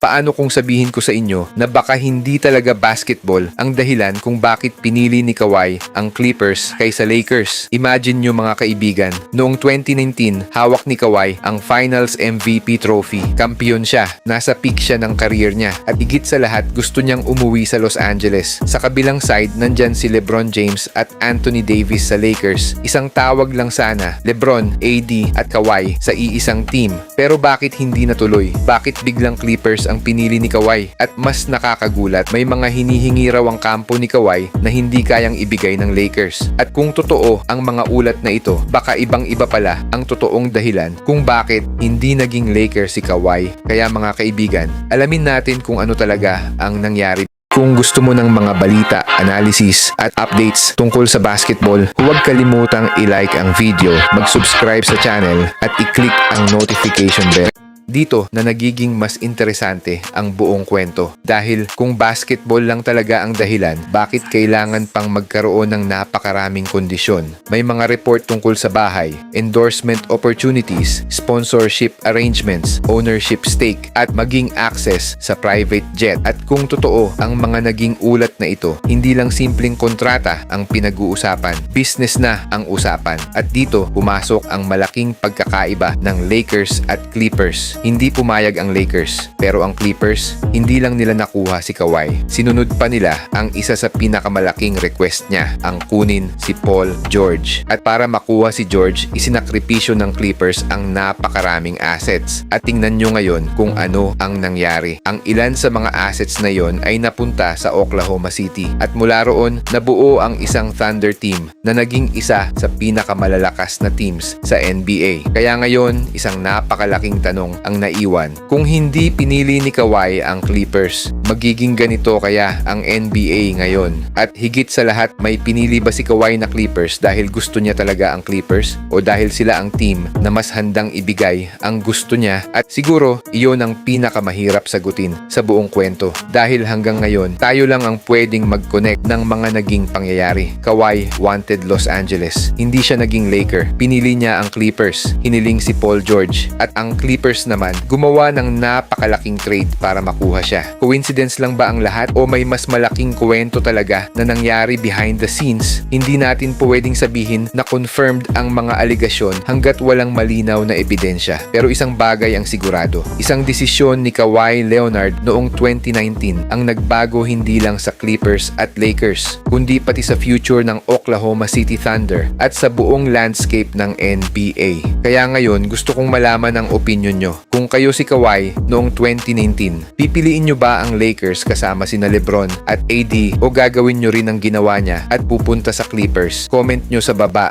Paano kung sabihin ko sa inyo na baka hindi talaga basketball ang dahilan kung bakit pinili ni Kawhi ang Clippers kaysa Lakers? Imagine nyo mga kaibigan, noong 2019, hawak ni Kawhi ang Finals MVP trophy. Kampiyon siya, nasa peak siya ng career niya. At higit sa lahat, gusto niyang umuwi sa Los Angeles. Sa kabilang side, nandyan si LeBron James at Anthony Davis sa Lakers. Isang tawag lang sana, LeBron, AD at Kawhi sa iisang team. Pero bakit hindi natuloy? Bakit biglang Clippers ang pinili ni Kawhi? At mas nakakagulat, may mga hinihingi raw ang kampo ni Kawhi na hindi kayang ibigay ng Lakers. At kung totoo ang mga ulat na ito, baka ibang-iba pala ang totoong dahilan kung bakit hindi naging Lakers si Kawhi. Kaya mga kaibigan, alamin natin kung ano talaga ang nangyari. Kung gusto mo ng mga balita, analysis at updates tungkol sa basketball, huwag kalimutang i-like ang video, mag-subscribe sa channel at i-click ang notification bell. Dito na nagiging mas interesante ang buong kwento. Dahil kung basketball lang talaga ang dahilan, bakit kailangan pang magkaroon ng napakaraming kondisyon? May mga report tungkol sa bahay, endorsement opportunities, sponsorship arrangements, ownership stake, at maging access sa private jet. At kung totoo ang mga naging ulat na ito, hindi lang simpleng kontrata ang pinag-uusapan, business na ang usapan. At dito pumasok ang malaking pagkakaiba ng Lakers at Clippers. Hindi pumayag ang Lakers, pero ang Clippers, hindi lang nila nakuha si Kawhi. Sinunod pa nila ang isa sa pinakamalaking request niya, ang kunin si Paul George. At para makuha si George, isinakripisyo ng Clippers ang napakaraming assets. At tingnan nyo ngayon kung ano ang nangyari. Ang ilan sa mga assets na yon ay napunta sa Oklahoma City. At mula roon, nabuo ang isang Thunder team na naging isa sa pinakamalalakas na teams sa NBA. Kaya ngayon, isang napakalaking tanong ang naiwan. Kung hindi pinili ni Kawhi ang Clippers, magiging ganito kaya ang NBA ngayon? At higit sa lahat, may pinili ba si Kawhi na Clippers dahil gusto niya talaga ang Clippers? O dahil sila ang team na mas handang ibigay ang gusto niya? At siguro, iyon ang pinakamahirap sagutin sa buong kwento. Dahil hanggang ngayon, tayo lang ang pwedeng mag-connect ng mga naging pangyayari. Kawhi wanted Los Angeles. Hindi siya naging Laker. Pinili niya ang Clippers. Hiniling si Paul George. At ang Clippers naman gumawa ng napakalaking trade para makuha siya. Coincidence lang ba ang lahat o may mas malaking kwento talaga na nangyari behind the scenes? Hindi natin pwedeng sabihin na confirmed ang mga aligasyon hanggat walang malinaw na ebidensya. Pero isang bagay ang sigurado. Isang desisyon ni Kawhi Leonard noong 2019 ang nagbago hindi lang sa Clippers at Lakers, kundi pati sa future ng Oklahoma City Thunder at sa buong landscape ng NBA. Kaya ngayon, gusto kong malaman ang opinion nyo. Kung kayo si Kawhi noong 2019, pipiliin nyo ba ang Lakers kasama sina LeBron at AD o gagawin nyo rin ang ginawa niya at pupunta sa Clippers? Comment nyo sa baba.